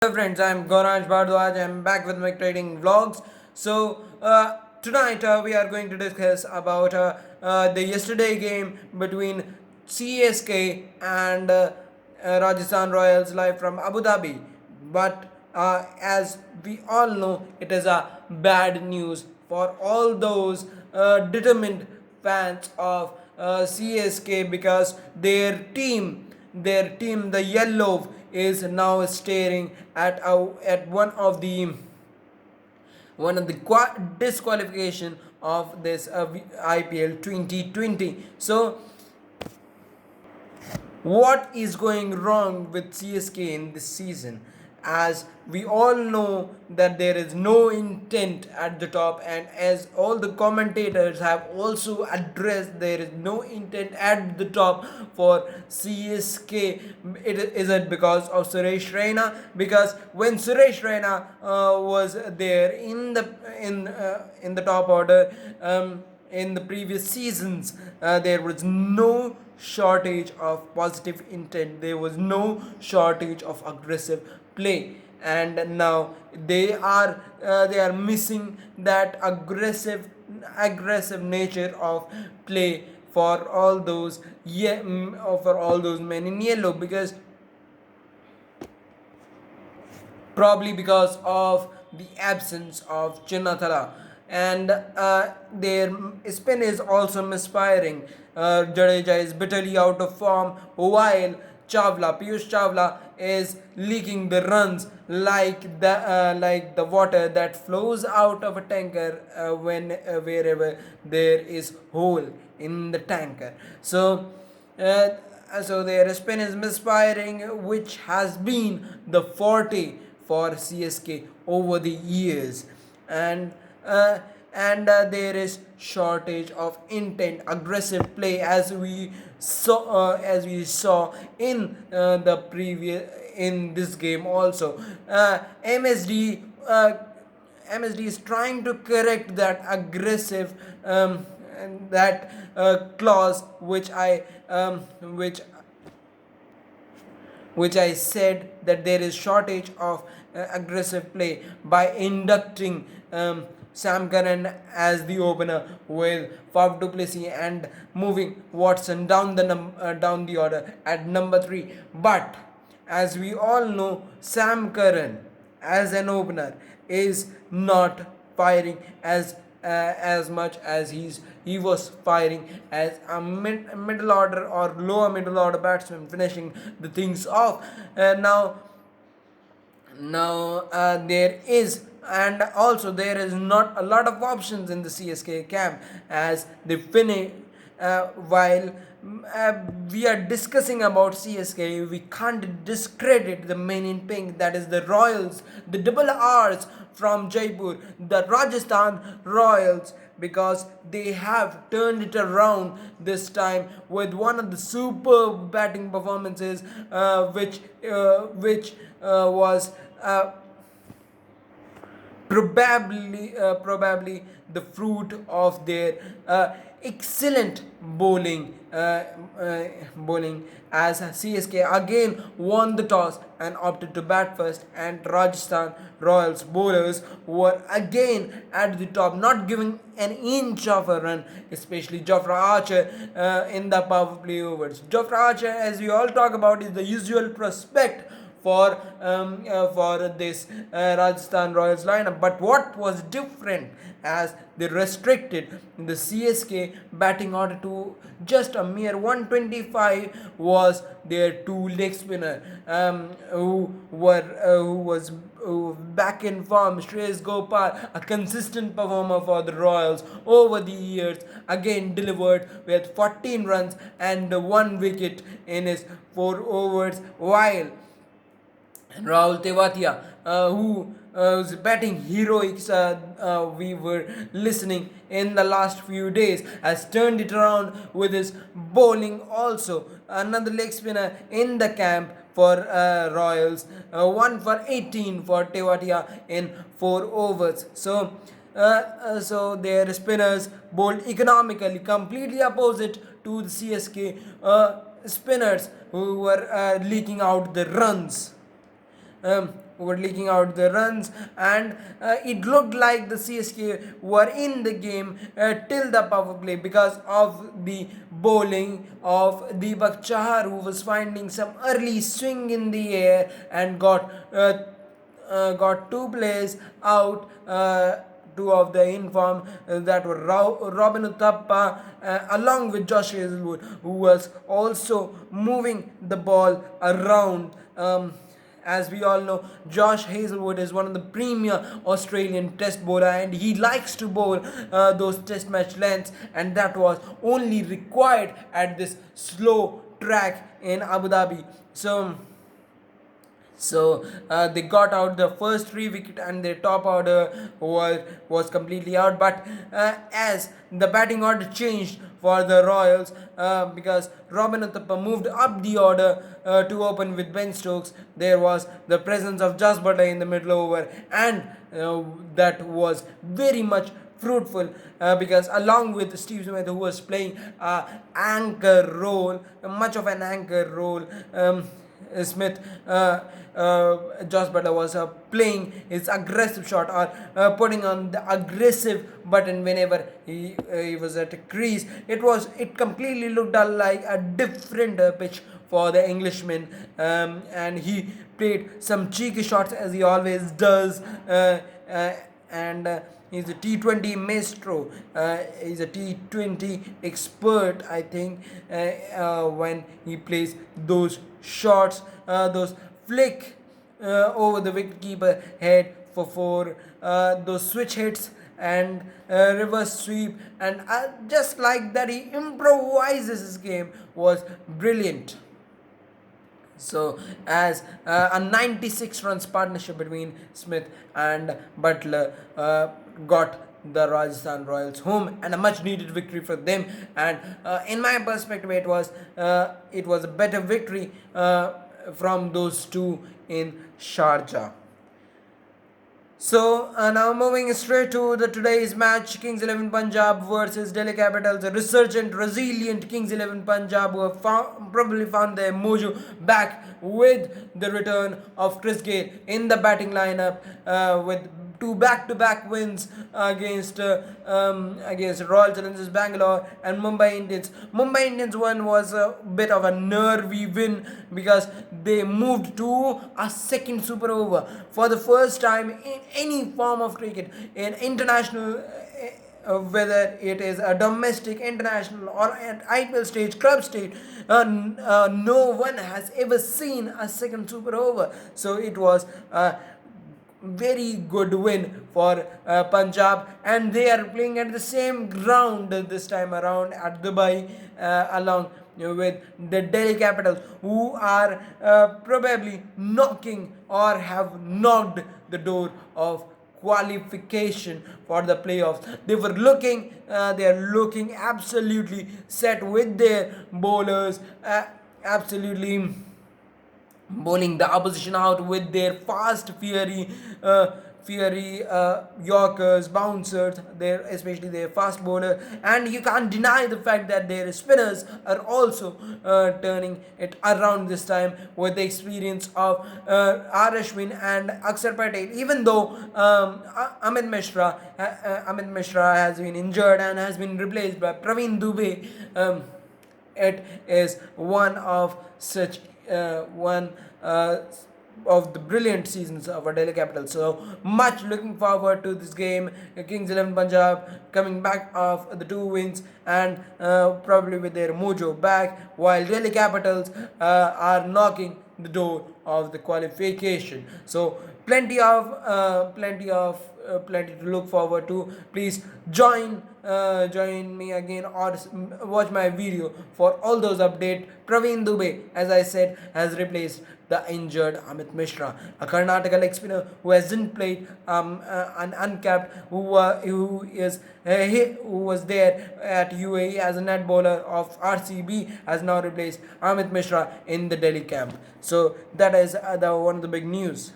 Hello friends, I'm Gauraj Bhardwaj. I'm back with my trading vlogs. Tonight we are going to discuss about the yesterday game between CSK and Rajasthan Royals live from Abu Dhabi. But as we all know, it is a bad news for all those determined fans of CSK because their team, the Yellow, is now staring at one of the disqualification of this IPL 2020. So what is going wrong with CSK in this season? As we all know that there is no intent at the top, and as all the commentators have also addressed, there is no intent at the top for CSK. Is it because of Suresh Raina? Because when Suresh Raina was there in the top order, in the previous seasons, there was no shortage of positive intent, there was no shortage of aggressive play, and now they are missing that aggressive nature of play for all those, for all those men in yellow, because probably because of the absence of Chinnathala, and their spin is also misfiring. Jadeja is bitterly out of form, while Piyush Chawla is leaking the runs like the water that flows out of a tanker when wherever there is hole in the tanker. Uh, so their spin is misfiring, which has been the forte for CSK over the years, and uh, there is shortage of intent, aggressive play, as we saw in the previous in this game also. MSD. MSD is trying to correct that aggressive, and that clause which I said, that there is shortage of aggressive play, by inducting Sam Curran as the opener with Faf du Plessis and moving Watson down the order at number 3. But as we all know, Sam Curran as an opener is not firing as much as he was firing as a middle order or lower middle order batsman, finishing the things off. Now there is, and also there is not a lot of options in the CSK camp, as they finish, while uh, we are discussing about CSK, we can't discredit the main in pink, that is the Royals, the double R's from Jaipur, the Rajasthan Royals, because they have turned it around this time with one of the superb batting performances, which was probably the fruit of their excellent bowling, as CSK again won the toss and opted to bat first, and Rajasthan Royals bowlers were again at the top, not giving an inch of a run, especially Jofra Archer in the power play overs. Jofra Archer, as we all talk about, is the usual prospect for this Rajasthan Royals lineup. But what was different, as they restricted the CSK batting order to just a mere 125, was their two leg spinner, who back in form. Shreyas Gopal, a consistent performer for the Royals over the years, again delivered with 14 runs and 1 wicket in his 4 overs, while Rahul Tewatia, whose batting heroics we were listening in the last few days, has turned it around with his bowling also. Another leg spinner in the camp for Royals, 1 for 18 for Tewatia in 4 overs. So their spinners bowled economically, completely opposite to the CSK spinners, who were leaking out the runs. who were leaking out the runs, and it looked like the CSK were in the game till the power play because of the bowling of Deepak Chahar, who was finding some early swing in the air and got two players out. Two of the inform that were Robin Uthappa along with Josh Hazelwood, who was also moving the ball around. As we all know, Josh Hazelwood is one of the premier Australian test bowler, and he likes to bowl those test match lengths, and that was only required at this slow track in Abu Dhabi. So they got out the first three wicket, and their top order was completely out. But as the batting order changed for the Royals, because Robin Uthappa moved up the order to open with Ben Stokes, there was the presence of Jas Butler in the middle over, and that was very much fruitful because along with Steve Smith, who was playing anchor role, much of an anchor role, Smith, Josh Butler was playing his aggressive shot, or putting on the aggressive button whenever he was at a crease. It completely looked like a different pitch for the Englishman, and he played some cheeky shots as he always does, and he's a T20 maestro. He's a T20 expert, I think, when he plays those shots, those flick over the wicketkeeper head for four, those switch hits and reverse sweep, and just like that, he improvises his game was brilliant. So, as a 96 runs partnership between Smith and Butler got the Rajasthan Royals home, and a much needed victory for them. And in my perspective, it was a better victory from those two in Sharjah. So now moving straight to the today's match, Kings 11 Punjab versus Delhi Capitals. A resurgent, resilient Kings 11 Punjab who have probably found their mojo back with the return of Chris Gale in the batting lineup, with two back-to-back wins against Royal Challengers Bangalore and Mumbai Indians. Mumbai Indians one was a bit of a nervy win because they moved to a second super over for the first time in any form of cricket, in international. Whether it is a domestic, international, or at IPL stage, club stage, no one has ever seen a second super over. So it was very good win for Punjab, and they are playing at the same ground this time around at Dubai, along with the Delhi Capitals, who are probably knocking or have knocked the door of qualification for the playoffs. They are looking absolutely set with their bowlers, absolutely bowling the opposition out with their fast, fiery Yorkers, bouncers, especially their fast bowler. And you can't deny the fact that their spinners are also turning it around this time with the experience of R. Ashwin and Akshar Patel. Even though Amit Mishra has been injured and has been replaced by Praveen Dubey, it is one of such one of the brilliant seasons of our Delhi Capitals. So much looking forward to this game. Kings 11 Punjab coming back of the two wins and probably with their mojo back, while Delhi Capitals are knocking the door of the qualification. So plenty to look forward to. Please join me again, or watch my video for all those updates. Praveen Dubey, as I said, has replaced the injured Amit Mishra, a Karnataka leg spinner who hasn't played, an uncapped, who was there at UAE as a net bowler of RCB, has now replaced Amit Mishra in the Delhi camp. So that is one of the big news.